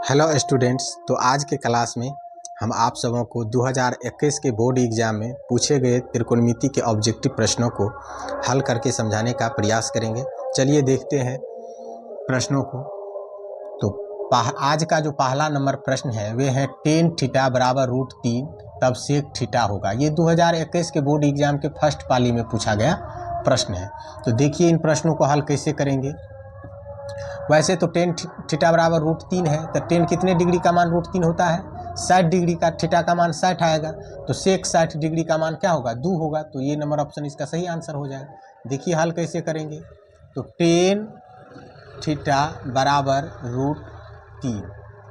Hello students. तो आज के क्लास में हम आप सबों को 2021 के बोर्ड एग्ज़ाम में पूछे गए त्रिकोणमिति के ऑब्जेक्टिव प्रश्नों को हल करके समझाने का प्रयास करेंगे। चलिए देखते हैं प्रश्नों को। तो आज का जो पहला नंबर प्रश्न है वे है tan थीटा बराबर √3 तब सेक थीटा होगा। ये 2021 के बोर्ड एग्ज़ाम के फर्स्ट पाली में पूछा गया प्रश्न है। तो देखिए इन प्रश्नों को हल कैसे करेंगे। वैसे तो tan थीटा बराबर √3 है, तो tan कितने डिग्री का मान √3 होता है? 60 डिग्री का। थीटा का मान 60 आएगा, तो सेक 60 डिग्री का मान क्या होगा? 2 होगा। तो ये नंबर ऑप्शन इसका सही आंसर हो जाएगा। देखिए हल कैसे करेंगे। तो tan थीटा बराबर √3,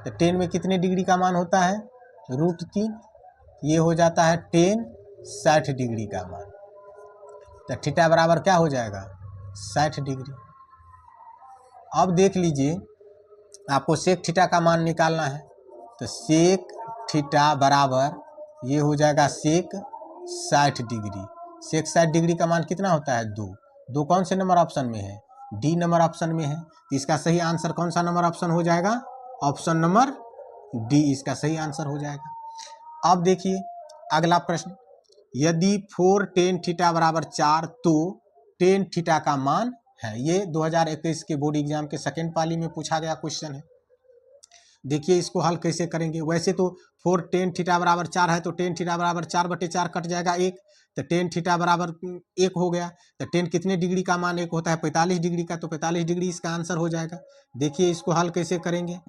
तो tan में कितने डिग्री का मान होता है? √3। ये हो जाता है tan 60 डिग्री का मान। तो थीटा बराबर क्या हो जाएगा? 60 डिग्री। अब देख लीजिए, आपको सेक थीटा का मान निकालना है। तो सेक थीटा बराबर ये हो जाएगा सेक 60 डिग्री। सेक 60 डिग्री का मान कितना होता है? 2। 2 कौन से नंबर ऑप्शन में है? डी नंबर ऑप्शन में है। तो इसका सही आंसर कौन सा नंबर ऑप्शन हो जाएगा? ऑप्शन नंबर डी इसका सही आंसर हो जाएगा। अब देखिए अगला प्रश्न, यदि 4 tan थीटा बराबर 4 तो tan थीटा का मान है। ये 2021 के बोर्ड एग्जाम के सेकेंड पाली में पूछा गया क्वेश्चन है। देखिए इसको हल कैसे करेंगे। वैसे तो 4 tan थीटा बराबर 4 है, तो tan थीटा बराबर 4/4 कट जाएगा 1, तो tan थीटा बराबर 1 हो गया। तो tan कितने डिग्री का मान 1 होता है? 45 डिग्री का। तो 45 डिग्री इसका आंसर हो जाएगा। देखिए इसको हल कैसे करेंगे।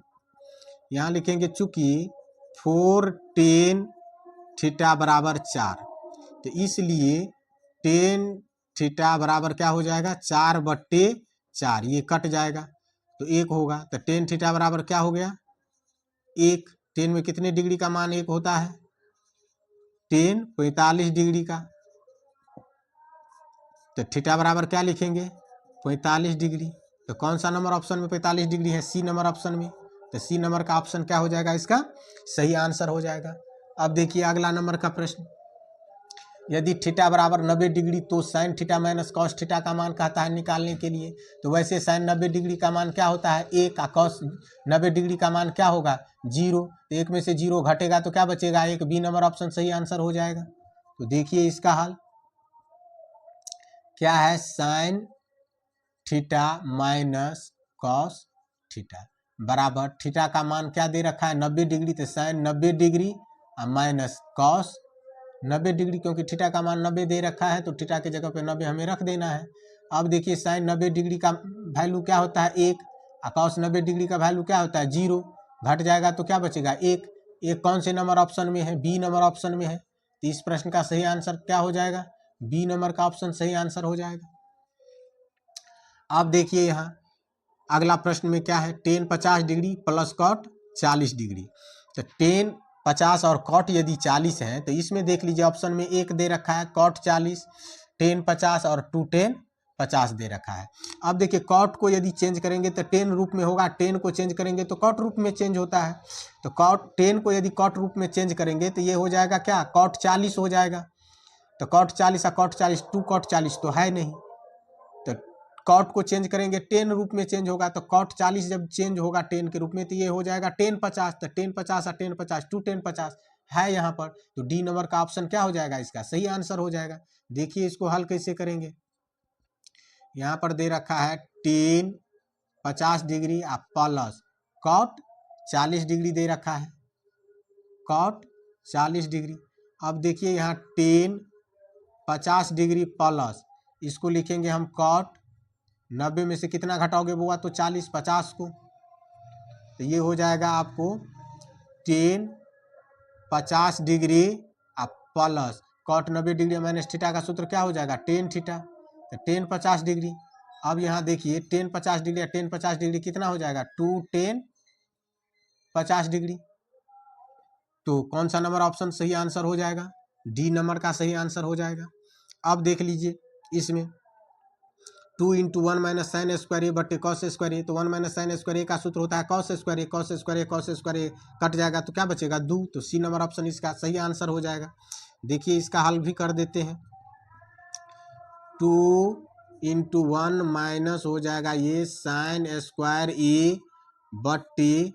यहाँ लिखेंगे चूंकि 4 tan थीटा बराबर 4, तो इसलिए tan थीटा बराबर क्या हो जाएगा? 4/4। ये कट जाएगा तो 1 होगा। तो tan थीटा बराबर क्या हो गया? 1। tan में कितने डिग्री का मान 1 होता है? tan 45 डिग्री का। तो थीटा बराबर क्या लिखेंगे? 45 डिग्री। तो कौन सा नंबर ऑप्शन में 45 डिग्री है? सी नंबर ऑप्शन में। तो सी नंबर का ऑप्शन क्या हो जाएगा? इसका सही आंसर हो जाएगा। अब देखिए अगला नंबर का प्रश्न, यदि थीटा बराबर 90 डिग्री तो sine theta minus cos theta का मान कहता है निकालने के लिए। तो वैसे साइन 90 डिग्री का मान क्या होता है? 1। कॉस 90 डिग्री का मान क्या होगा? 0। तो 1 में से 0 घटेगा तो क्या बचेगा? 1। बी नंबर ऑप्शन सही आंसर हो जाएगा। तो देखिए इसका हल क्या है। Sine theta minus cos theta बराबर थीटा का मान क्या दे रखा है? 90 डिग्री। तो साइन 90 डिग्री और माइनस कॉस 90 डिग्री, क्योंकि थीटा का मान 90 दे रखा है तो थीटा की जगह पे 90 हमें रख देना है। अब देखिए साइन 90 डिग्री का वैल्यू क्या होता है? 1। और कॉस 90 डिग्री का वैल्यू क्या होता है? 0। घट जाएगा तो क्या बचेगा? 1। 1 कौन से नंबर ऑप्शन में है? बी नंबर ऑप्शन में है। तो इस प्रश्न का सही आंसर क्या हो जाएगा? बी नंबर का ऑप्शन सही आंसर हो जाएगा। अब देखिए यहाँ अगला प्रश्न में क्या है। tan 50 degree plus cot 40 degree. तो tan 50 और कॉट यदि 40 है तो इसमें देख लीजिए ऑप्शन में 1 दे रखा है, कॉट 40, tan 50 और 2 tan 50 दे रखा है। अब देखिए कॉट को यदि चेंज करेंगे तो tan रूप में होगा, tan को चेंज करेंगे तो कॉट रूप में चेंज होता है। तो कॉट tan को यदि कॉट रूप में चेंज करेंगे तो ये हो जाएगा क्या? कॉट 40 हो जाएगा। तो कॉट 40 और कॉट 40, 2 कॉट 40 तो है नहीं। तो कॉट को चेंज करेंगे tan रूप में चेंज होगा। तो कॉट 40 जब चेंज होगा tan के रूप में तो ये हो जाएगा tan 50। तो tan 50 और tan 50 2 tan 50 है यहाँ पर। तो डी नंबर का ऑप्शन क्या हो जाएगा? इसका सही आंसर हो जाएगा। देखिए इसको हल कैसे करेंगे। यहाँ पर दे रखा है tan 50 डिग्री और प्लस कॉट 40 डिग्री दे रखा है, कॉट 40 डिग्री। अब देखिए यहाँ tan 50 डिग्री प्लस इसको लिखेंगे हम कॉट 90 में से कितना घटाओगे बुआ? तो 40, 50 को। तो ये हो जाएगा आपको tan 50 degree plus cot 90 degree minus theta का सूत्र क्या हो जाएगा? tan theta. तो tan 50 डिग्री। अब यहाँ देखिए tan 50 डिग्री या tan 50 डिग्री कितना हो जाएगा? 2 tan 50 डिग्री। तो कौन सा नंबर ऑप्शन सही आंसर हो जाएगा? डी नंबर का सही आंसर हो जाएगा। अब देख लीजिए इसमें 2 × 1 माइनस साइन स्क्वायर ए बटे कॉस स्क्वायर ए। तो 1 माइनस साइन स्क्वायर ए का सूत्र होता है कॉस स्क्वायर ए। कॉस स्क्वायर ए कॉस स्क्वायर ए कट जाएगा तो क्या बचेगा? 2। तो सी नंबर ऑप्शन इसका सही आंसर हो जाएगा। देखिए इसका हल भी कर देते हैं। 2 × 1 माइनस हो जाएगा ये साइन स्क्वायर ए बटे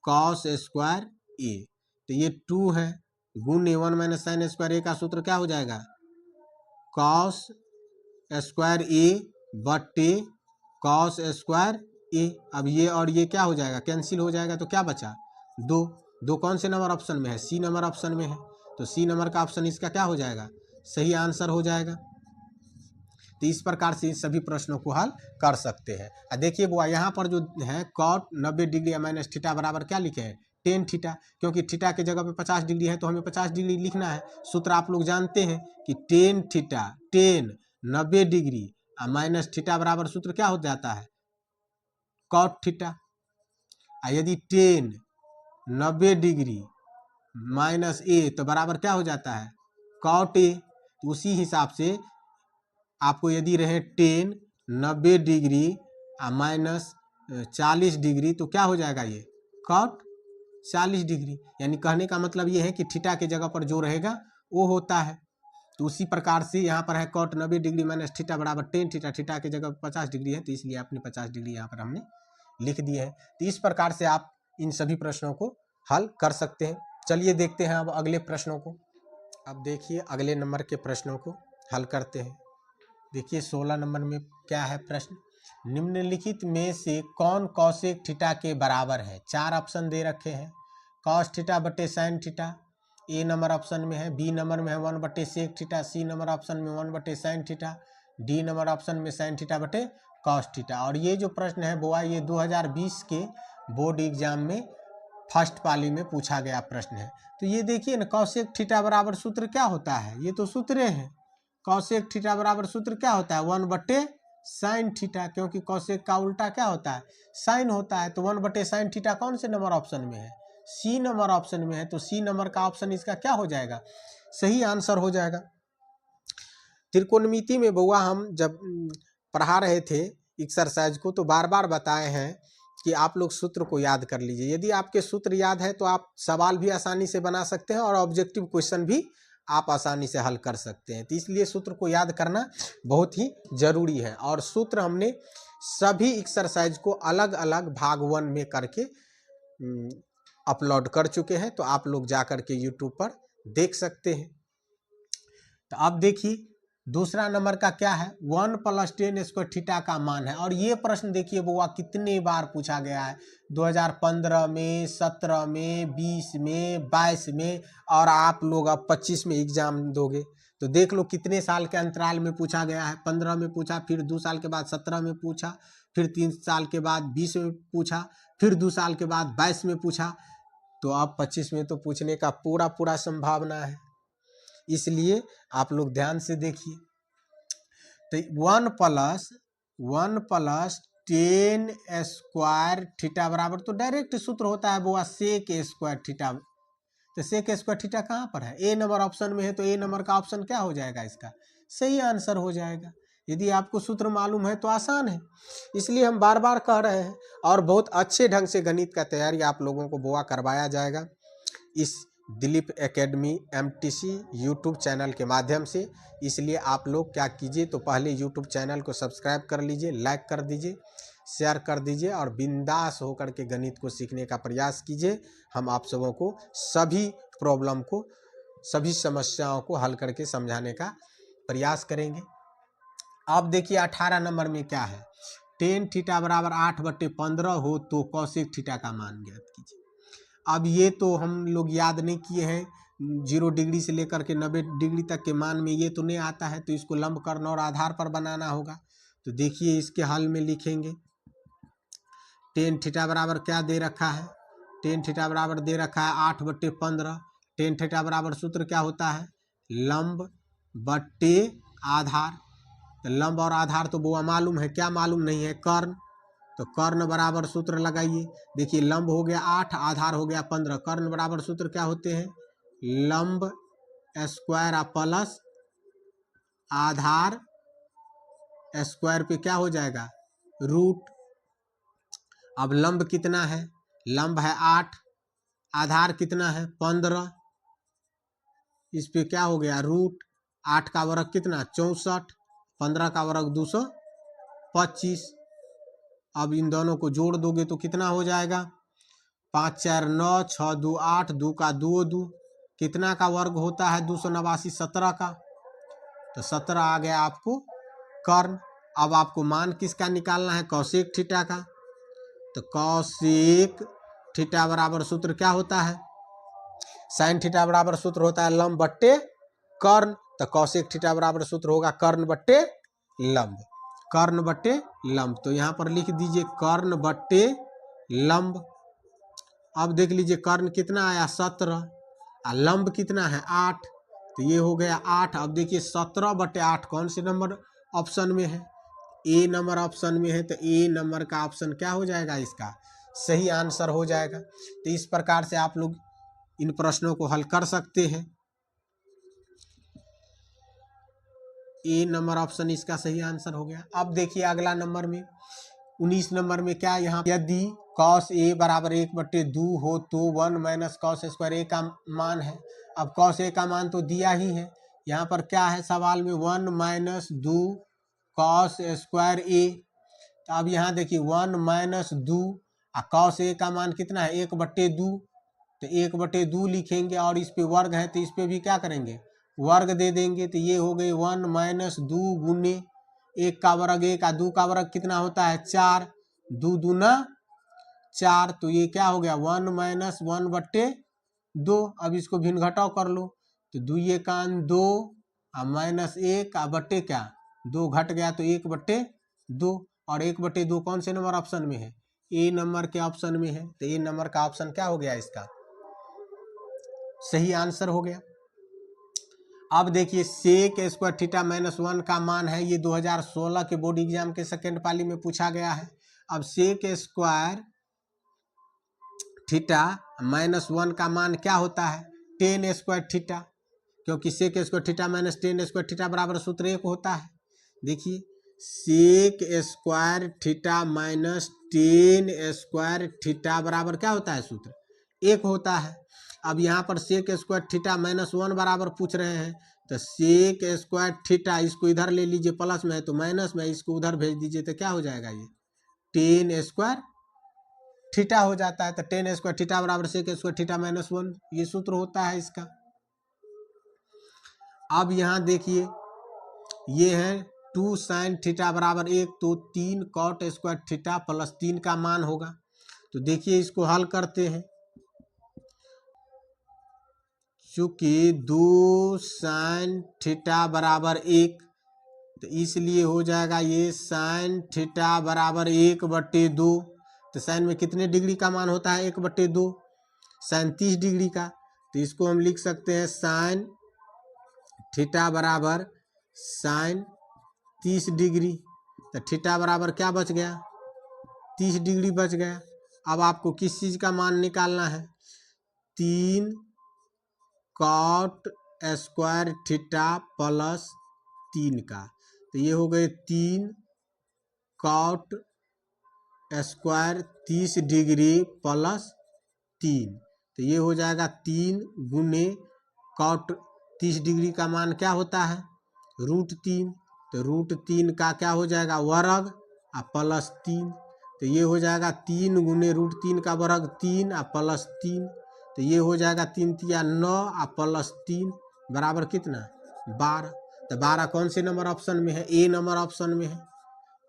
कॉस स्क्वायर ए। तो ये 2 है गुण ए 1 माइनस साइन स्क्वायर ए का सूत्र क्या हो जाएगा, कॉस स्क्वायर ए बटे कॉस स्क्वायर ए। अब ये और ये क्या हो जाएगा, कैंसिल हो जाएगा, तो क्या बचा 2। 2 कौन से नंबर ऑप्शन में है, सी नंबर ऑप्शन में है, तो सी नंबर का ऑप्शन इसका क्या हो जाएगा, सही आंसर हो जाएगा। तो इस प्रकार से सभी प्रश्नों को हल कर सकते हैं। देखिए बुआ यहाँ पर जो है कॉट 90 डिग्री माइनस थीटा बराबर क्या लिखे हैं, टेन थीटा, क्योंकि थीटा के जगह पे 50 डिग्री है तो हमें 50 डिग्री लिखना है। सूत्र आप लोग जानते हैं कि tan theta, ten 90 degree minus theta बराबर सूत्र क्या हो जाता है, कॉट थीटा। यदि टेन 90 डिग्री माइनस ए तो बराबर क्या हो जाता है, कॉट ए। तो उसी हिसाब से आपको यदि रहे टेन 90 डिग्री माइनस 40 डिग्री तो क्या हो जाएगा, ये कॉट 40 डिग्री। यानी कहने का मतलब ये है कि थीटा के जगह पर जो रहेगा वो होता है। तो उसी प्रकार से यहाँ पर है कॉट 90 डिग्री माइनस थीटा बराबर टेन थीटा, थीटा की जगह 50 डिग्री है तो इसलिए आपने 50 डिग्री यहाँ पर हमने लिख दिए है। तो इस प्रकार से आप इन सभी प्रश्नों को हल कर सकते हैं। चलिए देखते हैं अब अगले प्रश्नों को। अब देखिए अगले नंबर के प्रश्नों को हल करते हैं। देखिए 16 नंबर में क्या है प्रश्न, निम्नलिखित में से कौन कॉसेक थीटा के बराबर है। 4 ऑप्शन दे रखे हैं, कॉस थीटा बटे sine theta A number option में है, बी नंबर में है 1 बटे sec theta, C number option में 1 बटे sine theta, D number option में साइन थीटा बटे कॉस थीटा। और ये जो प्रश्न है वो ये 2020 के बोर्ड एग्जाम में फर्स्ट पाली में पूछा गया प्रश्न है। तो ये देखिए ना, कॉसेक थीटा बराबर सूत्र क्या होता है, ये तो सूत्र है। कॉसेक थीटा बराबर सूत्र क्या होता है, 1 बटे साइन थीटा, क्योंकि कॉसेक का उल्टा क्या होता है, साइन होता है। तो 1 बटे साइन थीटा कौन से नंबर ऑप्शन में है, सी नंबर ऑप्शन में है। तो सी नंबर का ऑप्शन इसका क्या हो जाएगा, सही आंसर हो जाएगा। त्रिकोणमिति में बउआ हम जब पढ़ा रहे थे एक्सरसाइज को तो बार बार बताए हैं कि आप लोग सूत्र को याद कर लीजिए। यदि आपके सूत्र याद है तो आप सवाल भी आसानी से बना सकते हैं और ऑब्जेक्टिव क्वेश्चन भी आप आसानी से हल कर सकते हैं। तो इसलिए सूत्र को याद करना बहुत ही जरूरी है। और सूत्र हमने सभी एक्सरसाइज को अलग अलग भाग 1 में करके अपलोड कर चुके हैं, तो आप लोग जा कर के यूट्यूब पर देख सकते हैं। तो अब देखिए दूसरा नंबर का क्या है, 1 + 10 स्क्वायर थीटा का मान है। और ये प्रश्न देखिए बुआ कितने बार पूछा गया है, 2015 में, 17 में, 20 में, 22 में, और आप लोग अब 25 में एग्जाम दोगे तो देख लो कितने साल के अंतराल में पूछा गया है। 15 में पूछा, फिर 2 साल के बाद 17 में पूछा, फिर 3 साल के बाद 20 में पूछा, फिर 2 साल के बाद 22 में पूछा, तो अब 25 में तो पूछने का पूरा संभावना है। इसलिए आप लोग ध्यान से देखिए। तो 1 + 10 स्क्वायर थीटा बराबर, तो डायरेक्ट सूत्र होता है वो सेक स्क्वायर थीटा। तो सेक स्क्वायर थीटा कहाँ पर है, ए नंबर ऑप्शन में है, तो ए नंबर का ऑप्शन क्या हो जाएगा, इसका सही आंसर हो जाएगा। यदि आपको सूत्र मालूम है तो आसान है, इसलिए हम बार बार कह रहे हैं। और बहुत अच्छे ढंग से गणित का तैयारी आप लोगों को बुआ करवाया जाएगा इस Dilip academy MTC YouTube channel के माध्यम से। इसलिए आप लोग क्या कीजिए, तो पहले यूट्यूब चैनल को सब्सक्राइब कर लीजिए, लाइक कर दीजिए, शेयर कर दीजिए और बिंदास होकर के गणित को सीखने का प्रयास कीजिए। हम आप सबों को सभी प्रॉब्लम को, सभी समस्याओं को हल करके समझाने का प्रयास करेंगे। अब देखिए 18 नंबर में क्या है, टेन थीटा बराबर 8/15 हो तो कॉसेक थीटा का मान ज्ञात कीजिए। अब ये तो हम लोग याद नहीं किए हैं, 0 डिग्री से लेकर के 90 डिग्री तक के मान में ये तो नहीं आता है, तो इसको लंबकर्ण और आधार पर बनाना होगा। तो देखिए इसके हल में लिखेंगे, टेन थीटा बराबर क्या दे रखा है, टेन थीटा बराबर दे रखा है 8/15। टेन थीटा बराबर सूत्र क्या होता है, लंब बट्टे आधार। तो लंब और आधार तो वो मालूम है, क्या मालूम नहीं है, कर्ण। तो कर्ण बराबर सूत्र लगाइए। देखिए लंब हो गया 8, आधार हो गया 15, कर्ण बराबर सूत्र क्या होते हैं, लंब स्क्वायर प्लस आधार स्क्वायर पे क्या हो जाएगा, रूट। अब लंब कितना है, लंब है 8, आधार कितना है 15, इस पे क्या हो गया रूट। 8 का वर्ग कितना 64, 15 का वर्ग 225। अब इन दोनों को जोड़ दोगे तो कितना हो जाएगा, 5 4 9, 6 2 8, 2 का 2 2, कितना का वर्ग होता है 289, 17 का। तो 17 आ गया आपको कर्ण। अब आपको मान किसका निकालना है, कौशिक थीटा का। तो कौशिक थीटा बराबर सूत्र क्या होता है, साइन थीटा बराबर सूत्र होता है लंब बट्टे कर्ण। तो कौशिक थीटा बराबर सूत्र होगा कर्ण बट्टे लंब, कर्ण बट्टे लंब। तो यहाँ पर लिख दीजिए कर्ण बट्टे लंब। अब देख लीजिए कर्ण कितना आया 17 और लंब कितना है 8, तो ये हो गया 8। अब देखिए 17/8 कौन से नंबर ऑप्शन में है, ए नंबर ऑप्शन में है। तो ए नंबर का ऑप्शन क्या हो जाएगा, इसका सही आंसर हो जाएगा। तो इस प्रकार से आप लोग इन प्रश्नों को हल कर सकते हैं। ए नंबर ऑप्शन इसका सही आंसर हो गया। अब देखिए अगला नंबर में 19 नंबर में क्या, यहाँ यदि cos a बराबर 1/2 हो तो 1 - cos स्क्वायर a का मान है। अब cos a का मान तो दिया ही है, यहाँ पर क्या है सवाल में 1 - 2 cos स्क्वायर a। तो अब यहाँ देखिए 1 - 2 और cos a का मान कितना है 1/2, तो 1/2 लिखेंगे और इस पे वर्ग है तो इस पे भी क्या करेंगे वर्ग दे देंगे। तो ये हो गए 1 - 2 गुने 1 का वर्ग 1 और 2 का वर्ग कितना होता है 4, 2 दूना 4। तो ये क्या हो गया 1 - 1/2। अब इसको भिन्न घटाव कर लो, तो 2 1 2 और -1 और बट्टे क्या 2 घट गया तो 1/2। और 1/2 कौन से नंबर ऑप्शन में है, ए नंबर के ऑप्शन में है। तो ए नंबर का ऑप्शन क्या हो गया, इसका सही आंसर हो गया। अब देखिए सेक स्क्वायर थीटा -1 का मान है, ये 2016 के बोर्ड एग्जाम के सेकेंड पाली में पूछा गया है। अब सेक स्क्वायर थीटा -1 का मान क्या होता है 10 स्क्वायर थीटा, क्योंकि sec square theta - 10 square theta बराबर सूत्र 1 होता है। देखिए sec square theta -10 square theta बराबर क्या होता है सूत्र 1 होता है। अब यहाँ पर सेक स्क्वायर थीटा -1 बराबर पूछ रहे हैं, तो सेक स्क्वायर थीटा इसको इधर ले लीजिए, प्लस में है तो माइनस में, इसको उधर भेज दीजिए तो क्या हो जाएगा ये 10 स्क्वायर थीटा हो जाता है। तो 10 स्क्वायर थीटा बराबर सेक स्क्वायर थीटा -1, ये सूत्र होता है इसका। अब यहाँ देखिए ये है 2 साइन थीटा बराबर 1, तो 3 कॉट स्क्वायर थीटा प्लस 3 का मान होगा। तो देखिए इसको हल करते हैं, चूंकि 2 साइन थीटा बराबर 1, तो इसलिए हो जाएगा ये साइन थीटा बराबर 1/2। तो साइन में कितने डिग्री का मान होता है 1/2, साइन 30 डिग्री का। तो इसको हम लिख सकते हैं साइन थीटा बराबर साइन 30 डिग्री। तो थीटा बराबर क्या बच गया 30 डिग्री बच गया। अब आपको किस चीज़ का मान निकालना है 3 कॉट स्क्वायर थीटा प्लस 3 का। तो ये हो गए 3 कॉट स्क्वायर 30 डिग्री प्लस 3। तो ये हो जाएगा 3 गुने कॉट 30 डिग्री का मान क्या होता है √3। तो √3 का क्या हो जाएगा वर्ग और प्लस 3। तो ये हो जाएगा 3 गुने √3 का वर्ग 3 और प्लस 3। तो ये हो जाएगा 3 × 9 और प्लस 3 बराबर कितना 12। तो 12 कौन से नंबर ऑप्शन में है ए नंबर ऑप्शन में है।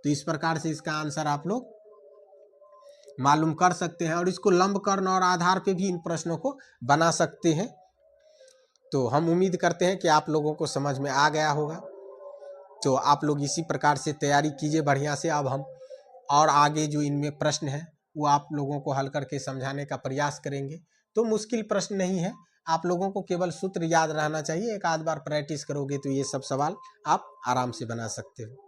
तो इस प्रकार से इसका आंसर आप लोग मालूम कर सकते हैं, और इसको लंब कर्ण और आधार पे भी इन प्रश्नों को बना सकते हैं। तो हम उम्मीद करते हैं कि आप लोगों को समझ में आ गया होगा। तो आप लोग इसी प्रकार से तैयारी कीजिए बढ़िया से। अब हम और आगे जो इनमें प्रश्न हैं वो आप लोगों को हल करके समझाने का प्रयास करेंगे। तो मुश्किल प्रश्न नहीं है, आप लोगों को केवल सूत्र याद रहना चाहिए। एक आध बार प्रैक्टिस करोगे तो ये सब सवाल आप आराम से बना सकते हो।